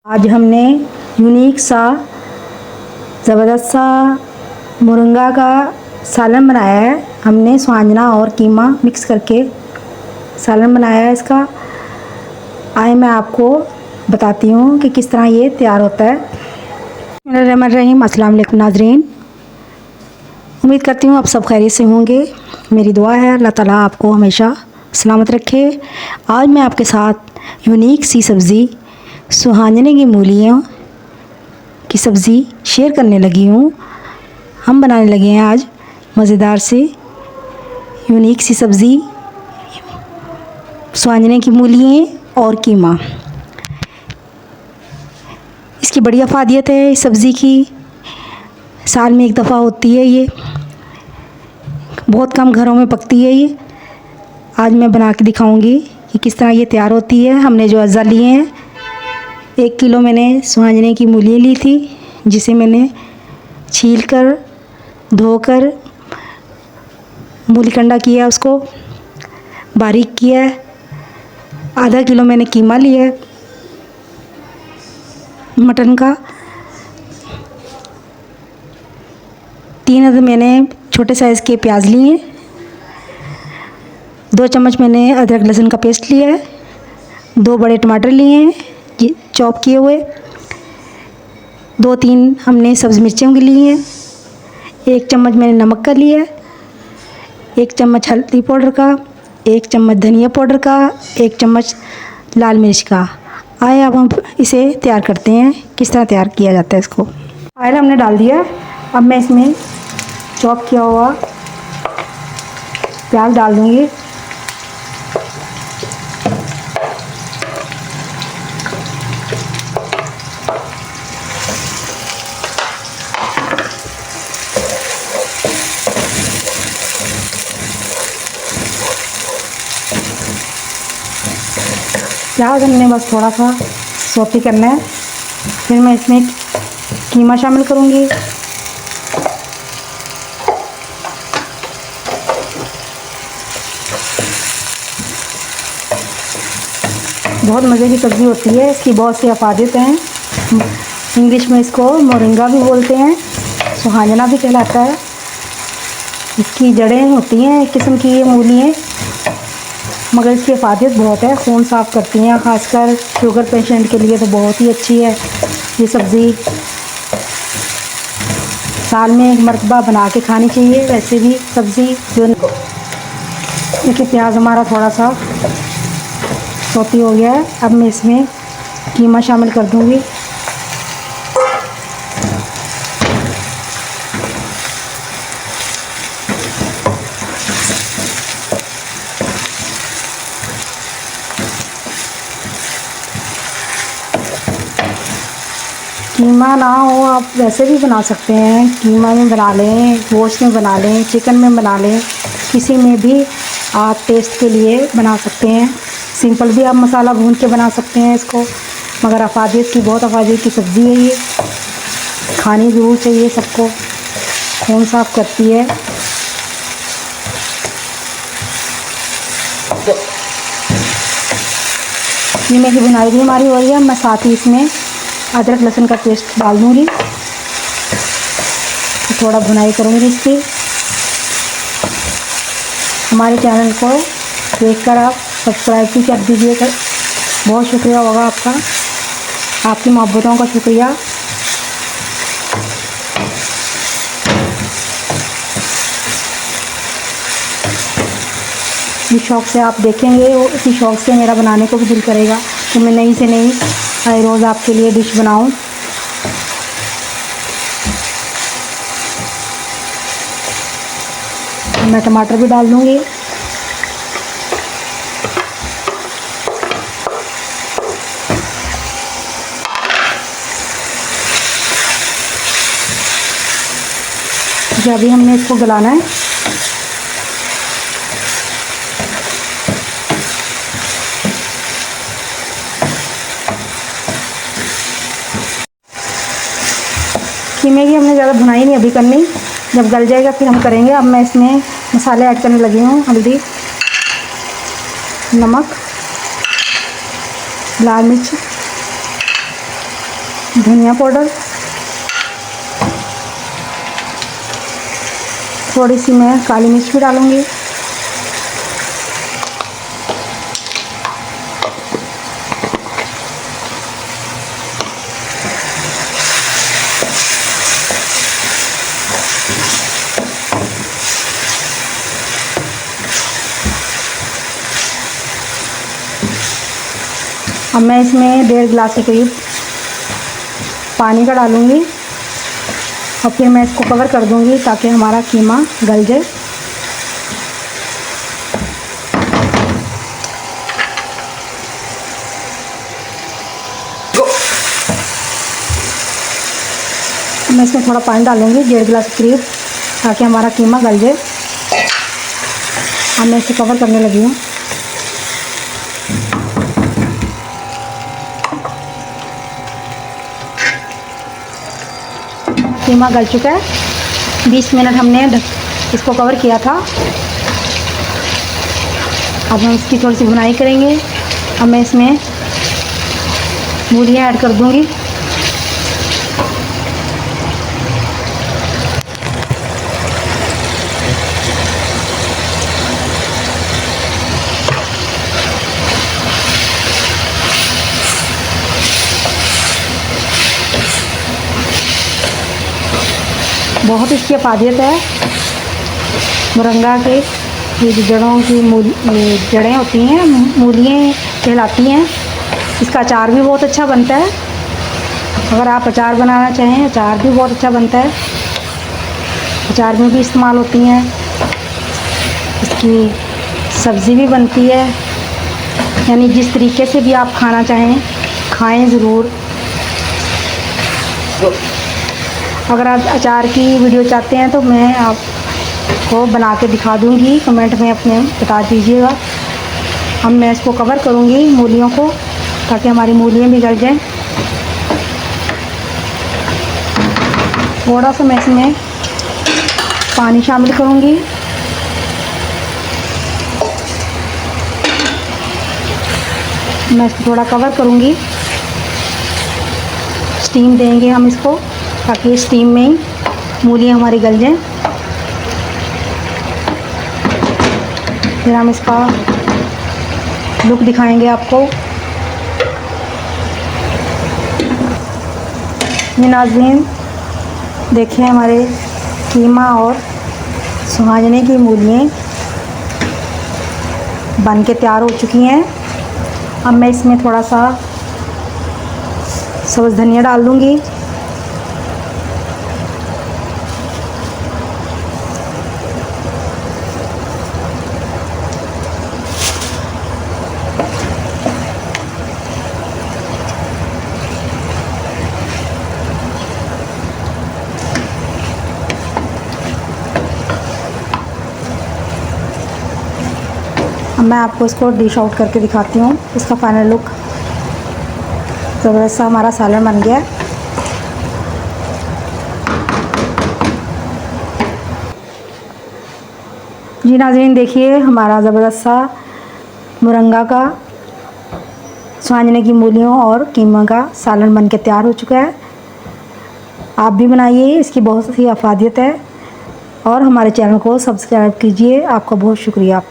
आज हमने यूनिक सा ज़बरदस्त सा मोरिंगा का सालन बनाया है। हमने स्वांजना और कीमा मिक्स करके सालन बनाया है इसका। आए मैं आपको बताती हूँ कि किस तरह ये तैयार होता है। बिस्मिल्लाहिर्रहमानिर्रहीम। अस्सलाम वालेकुम नाज़रीन, उम्मीद करती हूँ आप सब खैरियत से होंगे। मेरी दुआ है अल्लाह ताला आपको हमेशा सलामत रखे। आज मैं आपके साथ यूनिक सी सब्ज़ी सुहांजने की मूलियों की सब्ज़ी शेयर करने लगी हूँ। हम बनाने लगे हैं आज मज़ेदार से यूनिक सी सब्ज़ी सुहांजने की मूलियाँ और कीमा। इसकी बड़ी अफादियत है इस सब्ज़ी की। साल में एक दफ़ा होती है, ये बहुत कम घरों में पकती है। ये आज मैं बना के दिखाऊंगी कि किस तरह ये तैयार होती है। हमने जो अज़ा लिए हैं, 1 किलो मैंने सुहांजने की मूलियाँ ली थी, जिसे मैंने छीलकर धोकर मूलीकंडा किया, उसको बारीक किया है। आधा किलो मैंने कीमा लिया है मटन का। 3 अदद मैंने छोटे साइज़ के प्याज लिए हैं। 2 चम्मच मैंने अदरक लहसुन का पेस्ट लिया है। 2 बड़े टमाटर लिए हैं चॉप किए हुए। 2-3 हमने सब्ज़ मिर्चों की ली हैं। 1 चम्मच मैंने नमक का लिया है। 1 चम्मच हल्दी पाउडर का, 1 चम्मच धनिया पाउडर का, 1 चम्मच लाल मिर्च का। आए अब हम इसे तैयार करते हैं, किस तरह तैयार किया जाता है इसको। ऑयल हमने डाल दिया। अब मैं इसमें चॉप किया हुआ प्याज डाल दूँगी। प्याज हमने बस थोड़ा सा सौते करना है। फिर मैं इसमें कीमा शामिल करूँगी। बहुत मज़े की सब्ज़ी होती है, इसकी बहुत सी अफादियत हैं। इंग्लिश में इसको मोरिंगा भी बोलते हैं, सुहांजना भी कहलाता है। इसकी जड़ें होती हैं एक किस्म की ये मूलियाँ, मगर इसकी अफादियत बहुत है। खून साफ़ करती हैं, ख़ासकर शुगर पेशेंट के लिए तो बहुत ही अच्छी है ये सब्ज़ी। साल में एक मरतबा बना के खानी चाहिए वैसे भी सब्ज़ी। जो देखिए प्याज हमारा थोड़ा सा सौती हो गया है। अब मैं इसमें कीमा शामिल कर दूँगी। कीमा ना हो आप वैसे भी बना सकते हैं। कीमा में बना लें, गोश्त में बना लें, चिकन में बना लें, किसी में भी आप टेस्ट के लिए बना सकते हैं। सिंपल भी आप मसाला भून के बना सकते हैं इसको, मगर अफादियत की बहुत अफादियत की सब्ज़ी है ये। खानी ज़रूर चाहिए सबको, खून साफ़ करती है। कीमे की बुनाई भी हमारी हो रही है। मैं साथ ही इसमें अदरक लहसुन का पेस्ट डाल दूँगी, थोड़ा भुनाई करूँगी इसकी। हमारे चैनल को देखकर आप सब्सक्राइब भी कर दीजिएगा, बहुत शुक्रिया होगा आपका, आपकी मोहब्बतों का शुक्रिया। जिस शौक़ से आप देखेंगे वो इसी शौक़ से मेरा बनाने को भी दिल करेगा कि मैं नई से नई हर रोज़ आपके लिए डिश बनाऊं। मैं टमाटर भी डाल दूँगी। अभी हमने इसको गलाना है। कीमे की हमने ज़्यादा भुनाई नहीं अभी करनी, जब गल जाएगा फिर हम करेंगे। अब मैं इसमें मसाले ऐड करने लगी हूँ। हल्दी, नमक, लाल मिर्च, धनिया पाउडर, थोड़ी सी मैं काली मिर्च भी डालूँगी। अब मैं इसमें 1.5 गिलास के करीब पानी का डालूँगी और फिर मैं इसको कवर कर दूँगी ताकि हमारा कीमा गल जाए। मैं इसमें थोड़ा पानी डालूँगी 1.5 गिलास के करीब ताकि हमारा कीमा गल जाए। अब मैं इसे कवर करने लगी हूँ। कीमा गल चुका है। 20 मिनट हमने इसको कवर किया था। अब हम इसकी थोड़ी सी भुनाई करेंगे। अब मैं इसमें मूलियाँ ऐड कर दूँगी। बहुत इसकी अफादियत है। मोरंगा के ये जो जड़ों की जड़ें होती हैं, मूलियाँ कहलाती हैं। इसका अचार भी बहुत अच्छा बनता है। अगर आप अचार बनाना चाहें, अचार भी बहुत अच्छा बनता है। अचार में भी इस्तेमाल होती हैं। इसकी सब्ज़ी भी बनती है। यानी जिस तरीके से भी आप खाना चाहें, खाएं ज़रूर। अगर आप अचार की वीडियो चाहते हैं तो मैं आपको बना के दिखा दूंगी, कमेंट में अपने बता दीजिएगा। अब मैं इसको कवर करूंगी मूलियों को ताकि हमारी मूलियाँ भी गल जाएं। थोड़ा सा मैं इसमें पानी शामिल करूंगी। मैं इसको थोड़ा कवर करूंगी। स्टीम देंगे हम इसको ताकि स्टीम में ही मूलियाँ हमारी गल जाएं। फिर हम इसका लुक दिखाएंगे आपको। ये नाज़रीन देखें, हमारे कीमा और सुहाजने की मूलियाँ बन के तैयार हो चुकी हैं। अब मैं इसमें थोड़ा सा सब्ज़ धनिया डाल दूँगी। अब मैं आपको इसको डिश आउट करके दिखाती हूँ। इसका फाइनल लुक ज़बरदस्त सा हमारा सालन बन गया है। जी नाज़रीन देखिए, हमारा ज़बरदस्त सा मुरंगा का सुहाजने की मूलियों और कीमा का सालन बन के तैयार हो चुका है। आप भी बनाइए, इसकी बहुत सी अफादियत है। और हमारे चैनल को सब्सक्राइब कीजिए। आपका बहुत शुक्रिया।